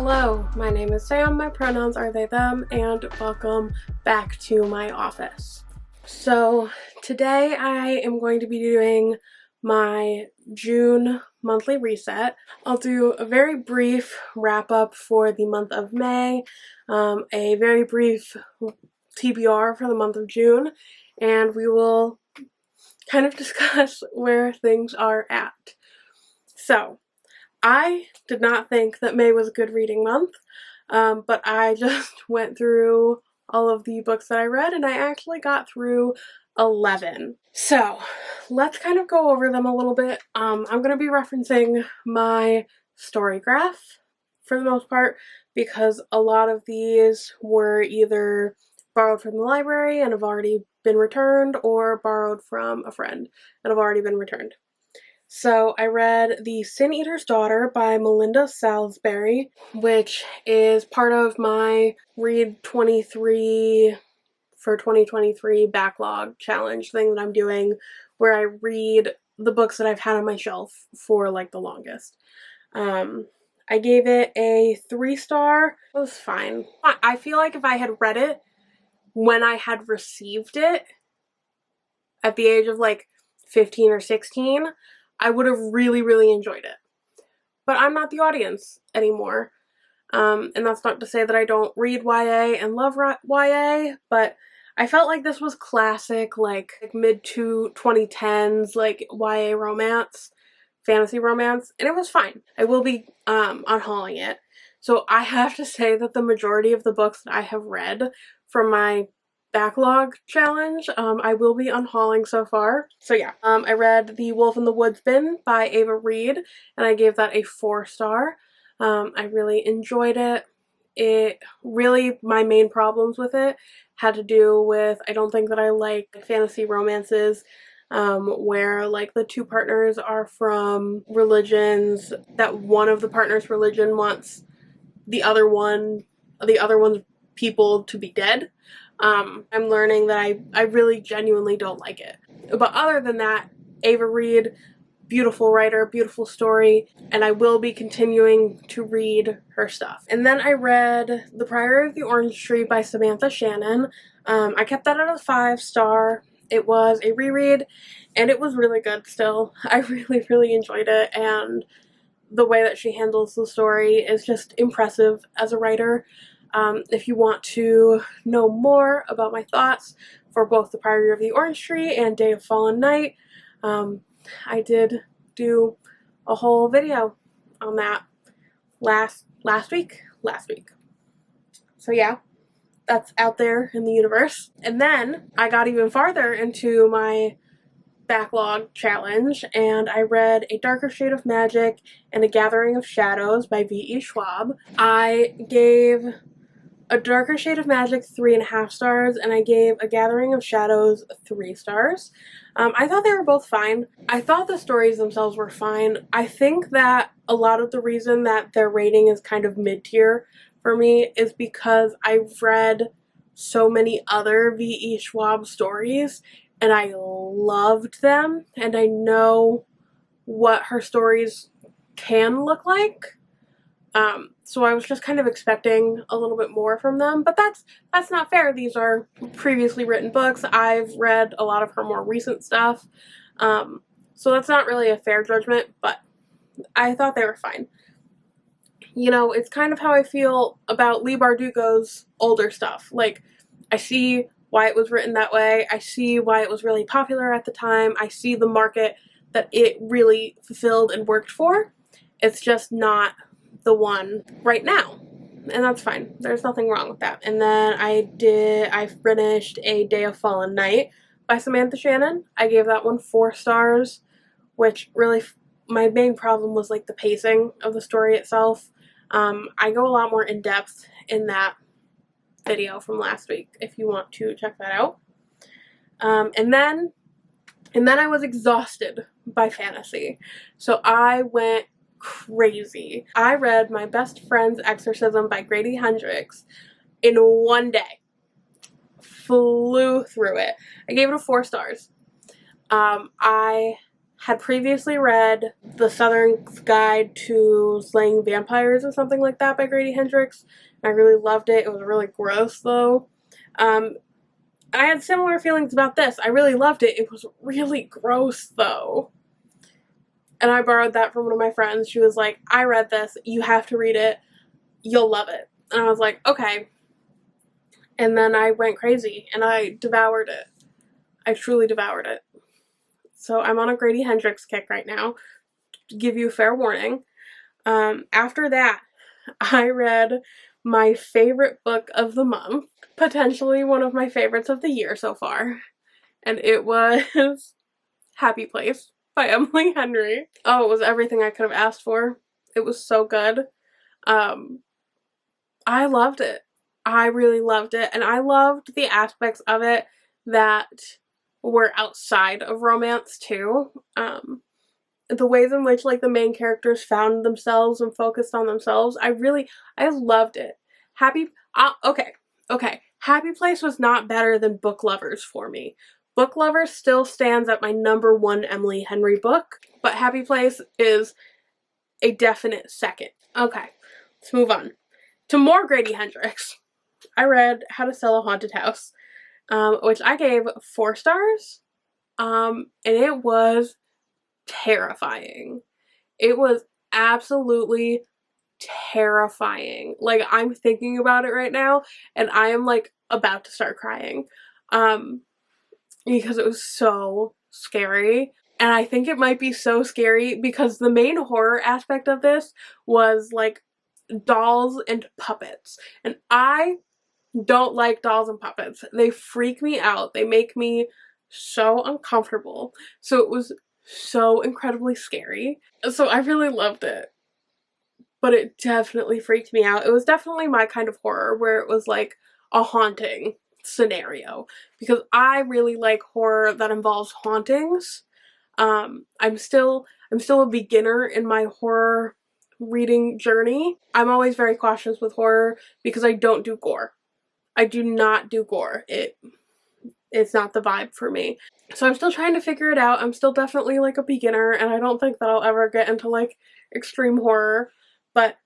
Hello, my name is Sam, my pronouns are they, them, and welcome back to my office. So today I am going to be doing my June monthly reset. I'll do a very brief wrap up for the month of May, a very brief TBR for the month of June, and we will kind of discuss where things are at. So, I did not think that May was a good reading month, but I just went through all of the books that I read and I actually got through 11. So let's kind of go over them a little bit. I'm going to be referencing my story graph for the most part because a lot of these were either borrowed from the library and have already been returned or borrowed from a friend and have already been returned. So I read The Sin Eater's Daughter by Melinda Salisbury, which is part of my Read 23 for 2023 backlog challenge thing that I'm doing, where I read the books that I've had on my shelf for like the longest. I gave it a 3-star. It was fine. I feel like if I had read it when I had received it at the age of like 15 or 16, I would have really enjoyed it. But I'm not the audience anymore. And that's not to say that I don't read YA and love YA, but I felt like this was classic, like mid-2010s, like YA romance, fantasy romance, and it was fine. I will be unhauling it. So I have to say that the majority of the books that I have read from my backlog challenge, I will be unhauling so far. So yeah, I read The Wolf and the Woodsman by Ava Reid, and I gave that a 4-star. I really enjoyed it. My main problems with it had to do with, I don't think that I like fantasy romances where like the two partners are from religions that one of the partners' religion wants the other one's people to be dead. I'm learning that I really genuinely don't like it. But other than that, Ava Reid, beautiful writer, beautiful story, and I will be continuing to read her stuff. And then I read The Priory of the Orange Tree by Samantha Shannon. I kept that at a 5-star. It was a reread, and it was really good still. I really enjoyed it, and the way that she handles the story is just impressive as a writer. If you want to know more about my thoughts for both The Priory of the Orange Tree and Day of Fallen Night, I did do a whole video on that last week. So yeah, that's out there in the universe. And then I got even farther into my backlog challenge, and I read A Darker Shade of Magic and A Gathering of Shadows by V.E. Schwab. I gave A Darker Shade of Magic 3.5 stars, and I gave A Gathering of Shadows 3 stars. I thought they were both fine. I thought the stories themselves were fine. I think that a lot of the reason that their rating is kind of mid-tier for me is because I've read so many other V.E. Schwab stories, and I loved them, and I know what her stories can look like. So I was just kind of expecting a little bit more from them, but that's not fair. These are previously written books. I've read a lot of her more recent stuff, so that's not really a fair judgment, but I thought they were fine. You know, it's kind of how I feel about Leigh Bardugo's older stuff. Like, I see why it was written that way. I see why it was really popular at the time. I see the market that it really fulfilled and worked for. It's just not the one right now, and that's fine. There's nothing wrong with that. And then I finished A Day of Fallen Night by Samantha Shannon. I gave that one 4 stars, which really, my main problem was like the pacing of the story itself. I go a lot more in depth in that video from last week if you want to check that out. And then I was exhausted by fantasy, so I went crazy. I read My Best Friend's Exorcism by Grady Hendrix in one day. Flew through it. I gave it a 4 stars. I had previously read The Southern Guide to Slaying Vampires or something like that by Grady Hendrix. I really loved it. It was really gross though. I had similar feelings about this. I really loved it. It was really gross though. And I borrowed that from one of my friends. She was like, I read this. You have to read it. You'll love it. And I was like, okay. And then I went crazy and I devoured it. I truly devoured it. So I'm on a Grady Hendrix kick right now, to give you a fair warning. After that, I read my favorite book of the month, potentially one of my favorites of the year so far, and it was Happy Place by Emily Henry. Oh, it was everything I could have asked for. It was so good. I loved it. I really loved it, and I loved the aspects of it that were outside of romance too. The ways in which like the main characters found themselves and focused on themselves, I loved it. Okay. Happy Place was not better than Book Lovers for me. Book Lovers still stands at my #1 Emily Henry book, but Happy Place is a definite second. Okay, let's move on to more Grady Hendrix. I read How to Sell a Haunted House, which I gave 4 stars, and it was terrifying. It was absolutely terrifying. Like, I'm thinking about it right now, and I am, like, about to start crying, because it was so scary. And I think it might be so scary because the main horror aspect of this was, like, dolls and puppets. And I don't like dolls and puppets. They freak me out. They make me so uncomfortable. So it was so incredibly scary. So I really loved it. But it definitely freaked me out. It was definitely my kind of horror where it was like a haunting scenario. Because I really like horror that involves hauntings. I'm still a beginner in my horror reading journey. I'm always very cautious with horror because I don't do gore. I do not do gore. It's not the vibe for me. So I'm still trying to figure it out. I'm still definitely like a beginner, and I don't think that I'll ever get into like extreme horror, but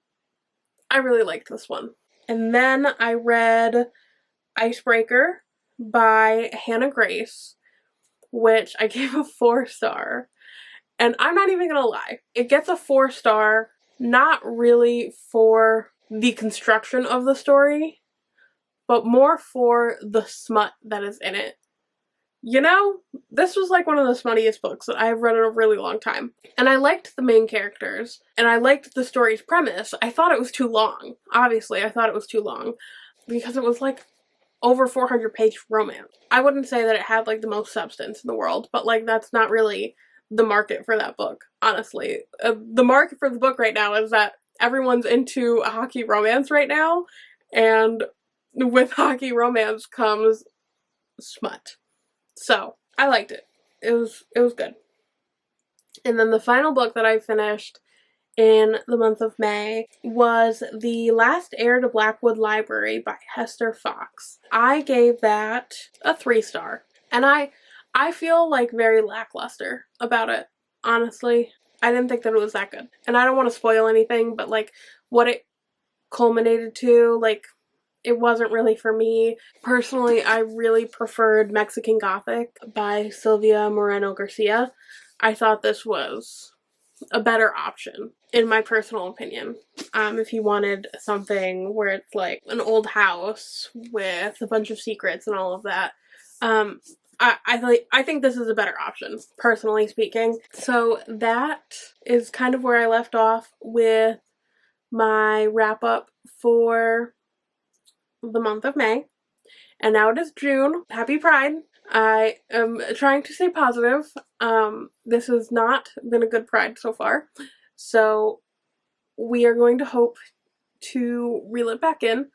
I really liked this one. And then I read Icebreaker by Hannah Grace, which I gave a 4-star. And I'm not even gonna lie, it gets a 4-star, not really for the construction of the story, but more for the smut that is in it. You know, this was like one of the smuttiest books that I've read in a really long time. And I liked the main characters, and I liked the story's premise. I thought it was too long. Obviously, I thought it was too long, because it was like over 400-page romance. I wouldn't say that it had like the most substance in the world, but like that's not really the market for that book, honestly. The market for the book right now is that everyone's into a hockey romance right now, and with hockey romance comes smut. So I liked it. It was good. And then the final book that I finished in the month of May was The Last Heir to Blackwood Library by Hester Fox. I gave that a 3-star. And I feel like very lackluster about it, honestly. I didn't think that it was that good. And I don't want to spoil anything, but like what it culminated to, like, it wasn't really for me. Personally, I really preferred Mexican Gothic by Sylvia Moreno Garcia. I thought this was a better option, in my personal opinion. If you wanted something where it's like an old house with a bunch of secrets and all of that, I think this is a better option, personally speaking. So that is kind of where I left off with my wrap up for the month of May. And now it is June. Happy Pride. I am trying to stay positive. This has not been a good Pride so far. So we are going to hope to reel it back in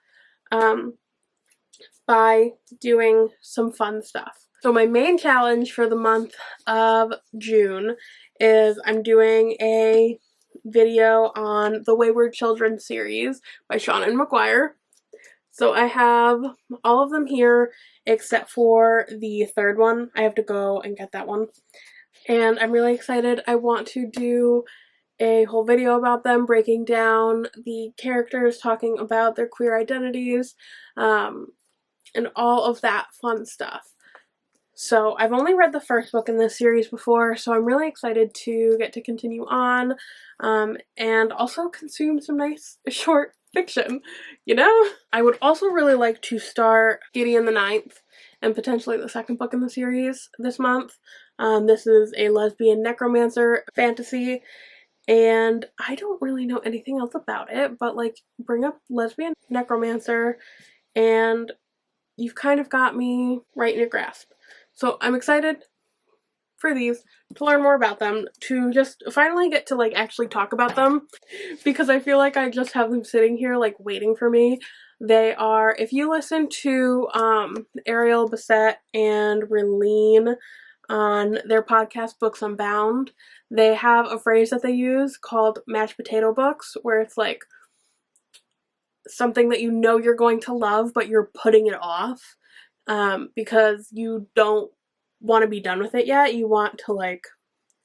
by doing some fun stuff. So my main challenge for the month of June is I'm doing a video on the Wayward Children series by Shannon McGuire. So I have all of them here except for the third one. I have to go and get that one. and I'm really excited. I want to do a whole video about them, breaking down the characters, talking about their queer identities, and all of that fun stuff. So I've only read the first book in this series before, so I'm really excited to get to continue on, and also consume some nice short fiction, you know? I would also really like to start Gideon the Ninth and potentially the second book in the series this month. This is a lesbian necromancer fantasy, and I don't really know anything else about it, but like, bring up lesbian necromancer and you've kind of got me right in your grasp. So I'm excited for these, to learn more about them, to just finally get to like actually talk about them, because I feel like I just have them sitting here like waiting for me. They are, if you listen to Ariel Bissett and Relene on their podcast Books Unbound, they have a phrase that they use called mashed potato books, where it's like something that you know you're going to love but you're putting it off because you don't want to be done with it yet. You want to like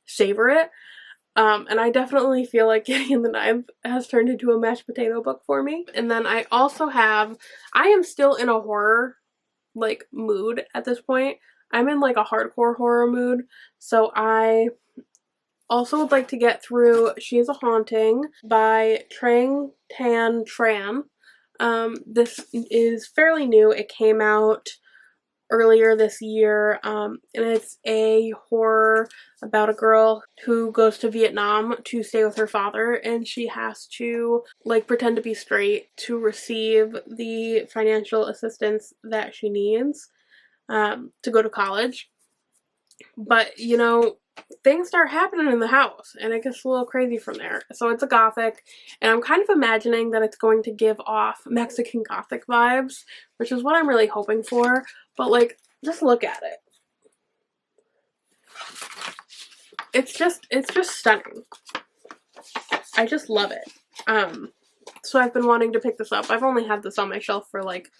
savor it. And I definitely feel like Gideon the Ninth has turned into a mashed potato book for me. And then I also have, I am still in a horror like mood at this point. I'm in like a hardcore horror mood. So I also would like to get through She is a Haunting by Trang Tan Tran. This is fairly new. It came out earlier this year, and it's a horror about a girl who goes to Vietnam to stay with her father, and she has to like pretend to be straight to receive the financial assistance that she needs to go to college. But you know, things start happening in the house and it gets a little crazy from there. So it's a gothic, and I'm kind of imagining that it's going to give off Mexican gothic vibes, which is what I'm really hoping for. But like, just look at it. It's just stunning. I just love it. So I've been wanting to pick this up. I've only had this on my shelf for like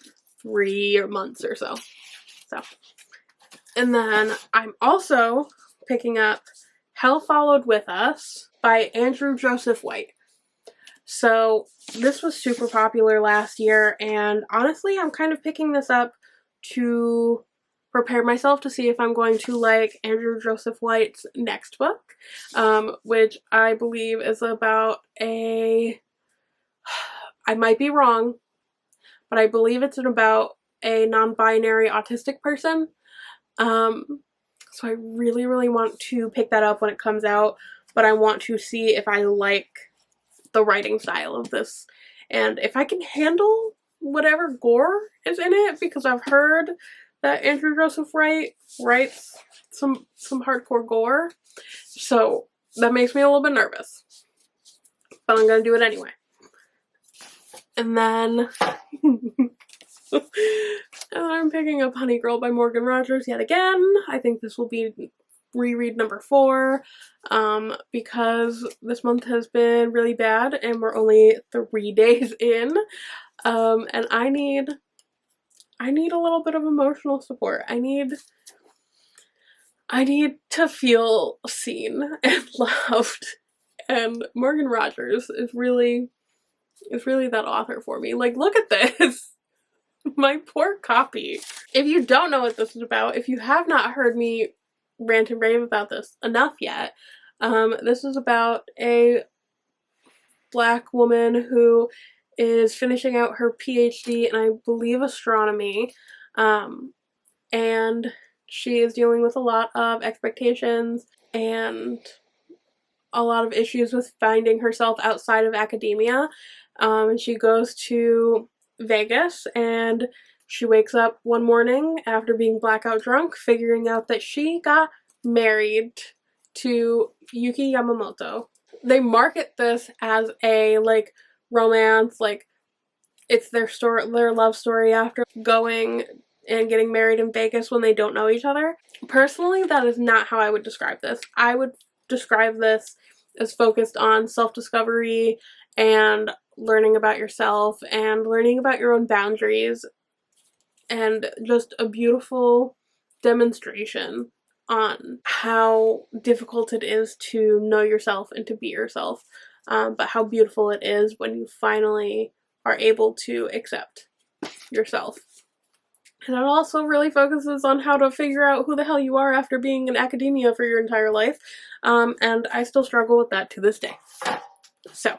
3 months or so. And then I'm also picking up Hell Followed With Us by Andrew Joseph White. So this was super popular last year, and honestly I'm kind of picking this up to prepare myself to see if I'm going to like Andrew Joseph White's next book, which I believe is about I might be wrong, but I believe it's about a non-binary autistic person. So I really, really want to pick that up when it comes out, but I want to see if I like the writing style of this and if I can handle whatever gore is in it, because I've heard that Andrew Joseph White writes some hardcore gore, so that makes me a little bit nervous, but I'm gonna do it anyway. And then I'm picking up Honey Girl by Morgan Rogers yet again. I think this will be reread number 4, because this month has been really bad and we're only 3 days in, and I need a little bit of emotional support. I need to feel seen and loved, and Morgan Rogers is really that author for me. Like, look at this. My poor copy. If you don't know what this is about, if you have not heard me rant and rave about this enough yet, this is about a Black woman who is finishing out her PhD in, I believe, astronomy, and she is dealing with a lot of expectations and a lot of issues with finding herself outside of academia. And she goes to Vegas, and she wakes up one morning after being blackout drunk, figuring out that she got married to Yuki Yamamoto. They market this as a like romance, like it's their love story after going and getting married in Vegas when they don't know each other. Personally, that is not how I would describe this. I would describe this as focused on self-discovery and learning about yourself and learning about your own boundaries, and just a beautiful demonstration on how difficult it is to know yourself and to be yourself, but how beautiful it is when you finally are able to accept yourself. And it also really focuses on how to figure out who the hell you are after being in academia for your entire life, and I still struggle with that to this day. So,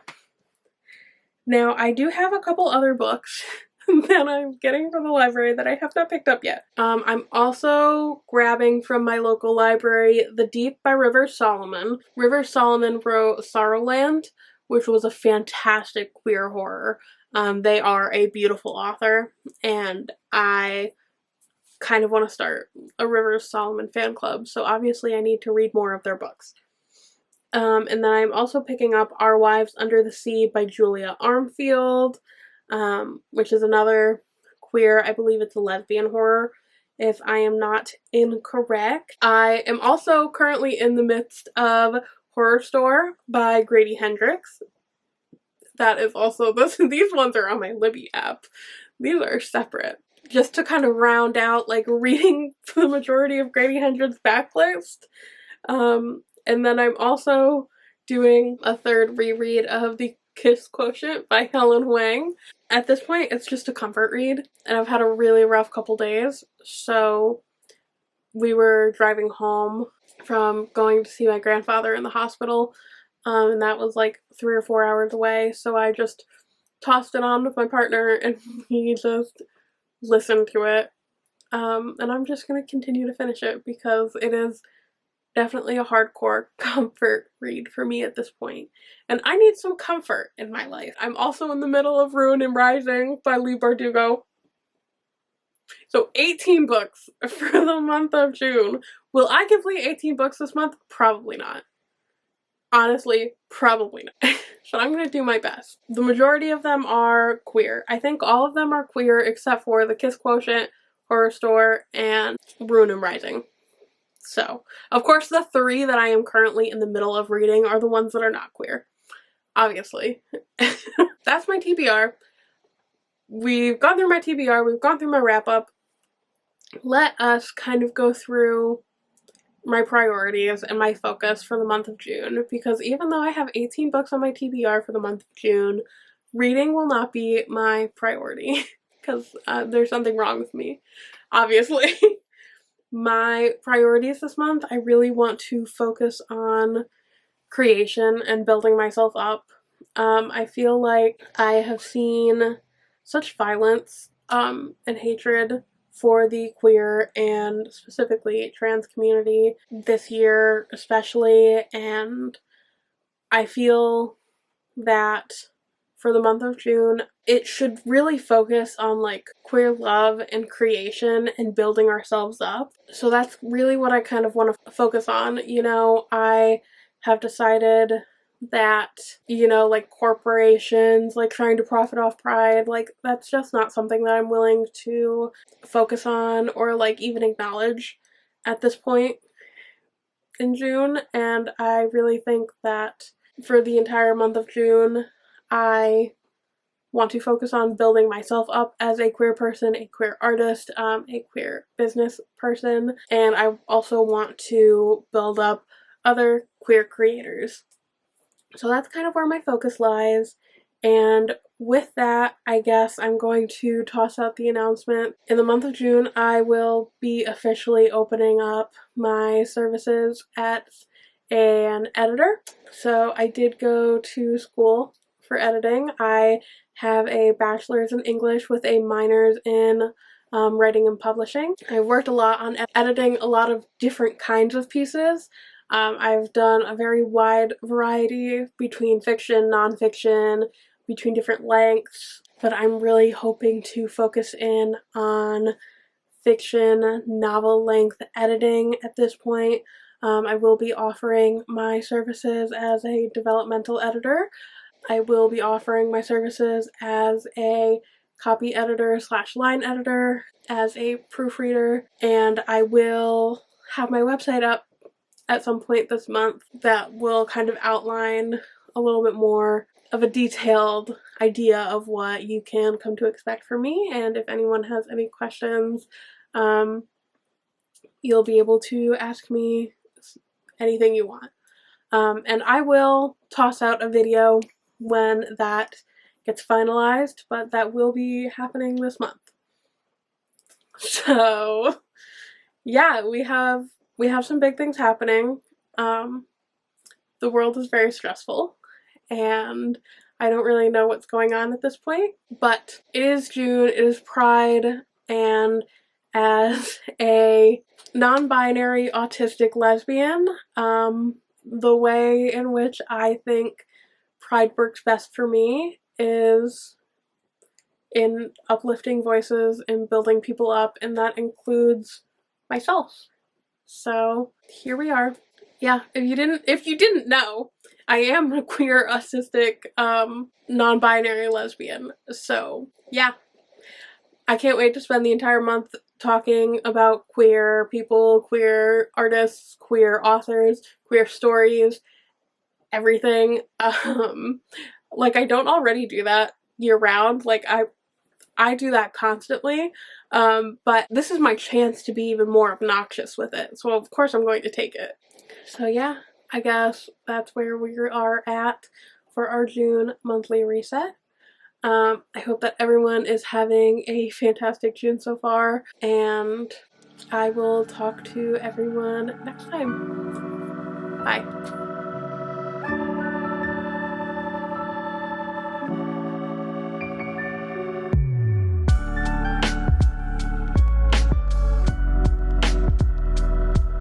now I do have a couple other books that I'm getting from the library that I have not picked up yet. I'm also grabbing from my local library The Deep by River Solomon. River Solomon wrote Sorrowland, which was a fantastic queer horror. They are a beautiful author, and I kind of want to start a River Solomon fan club, so obviously I need to read more of their books. And then I'm also picking up Our Wives Under the Sea by Julia Armfield, which is another queer, I believe it's a lesbian horror, if I am not incorrect. I am also currently in the midst of Horror Store by Grady Hendrix. That is also, these ones are on my Libby app. These are separate. Just to kind of round out, like, reading the majority of Grady Hendrix's backlist. And then I'm also doing a third reread of The Kiss Quotient by Helen Wang. At this point, it's just a comfort read, and I've had a really rough couple days, so we were driving home from going to see my grandfather in the hospital, and that was like 3 or 4 hours away, so I just tossed it on with my partner, and he just listened to it, and I'm just going to continue to finish it because it is definitely a hardcore comfort read for me at this point. And I need some comfort in my life. I'm also in the middle of Ruin and Rising by Leigh Bardugo. So 18 books for the month of June. Will I complete 18 books this month? Probably not. Honestly, probably not. But I'm going to do my best. The majority of them are queer. I think all of them are queer except for The Kiss Quotient, Horror Store, and Ruin and Rising. So, of course, the 3 that I am currently in the middle of reading are the ones that are not queer. Obviously. That's my TBR. We've gone through my TBR, we've gone through my wrap-up. Let us kind of go through my priorities and my focus for the month of June, because even though I have 18 books on my TBR for the month of June, reading will not be my priority, because there's something wrong with me, obviously. My priorities this month, I really want to focus on creation and building myself up. I feel like I have seen such violence and hatred for the queer and specifically trans community this year especially, and I feel that for the month of June, it should really focus on like queer love and creation and building ourselves up. So that's really what I kind of want to focus on. You know, I have decided that, you know, like corporations, like trying to profit off pride, like that's just not something that I'm willing to focus on or like even acknowledge at this point in June. And I really think that for the entire month of June, I want to focus on building myself up as a queer person, a queer artist, a queer business person, and I also want to build up other queer creators. So that's kind of where my focus lies, and with that, I guess I'm going to toss out the announcement. In the month of June, I will be officially opening up my services as an editor. So I did go to school for editing. I have a bachelor's in English with a minor's in writing and publishing. I've worked a lot on editing a lot of different kinds of pieces. I've done a very wide variety between fiction, nonfiction, between different lengths, but I'm really hoping to focus in on fiction, novel-length editing at this point. I will be offering my services as a developmental editor. I will be offering my services as a copy editor / line editor, as a proofreader, and I will have my website up at some point this month that will kind of outline a little bit more of a detailed idea of what you can come to expect from me. And if anyone has any questions, you'll be able to ask me anything you want. And I will toss out a video when that gets finalized, but that will be happening this month. So yeah, we have some big things happening. The world is very stressful, and I don't really know what's going on at this point, but it is June, it is Pride, and as a non-binary autistic lesbian, the way in which I think Pride works best for me is in uplifting voices and building people up, and that includes myself. So here we are. Yeah, if you didn't know, I am a queer, autistic, non-binary lesbian. So yeah, I can't wait to spend the entire month talking about queer people, queer artists, queer authors, queer stories, everything. Like, I don't already do that year round. Like, I do that constantly, but this is my chance to be even more obnoxious with it, so of course I'm going to take it. So yeah, I guess that's where we are at for our June monthly reset. I hope that everyone is having a fantastic June so far, and I will talk to everyone next time. Bye.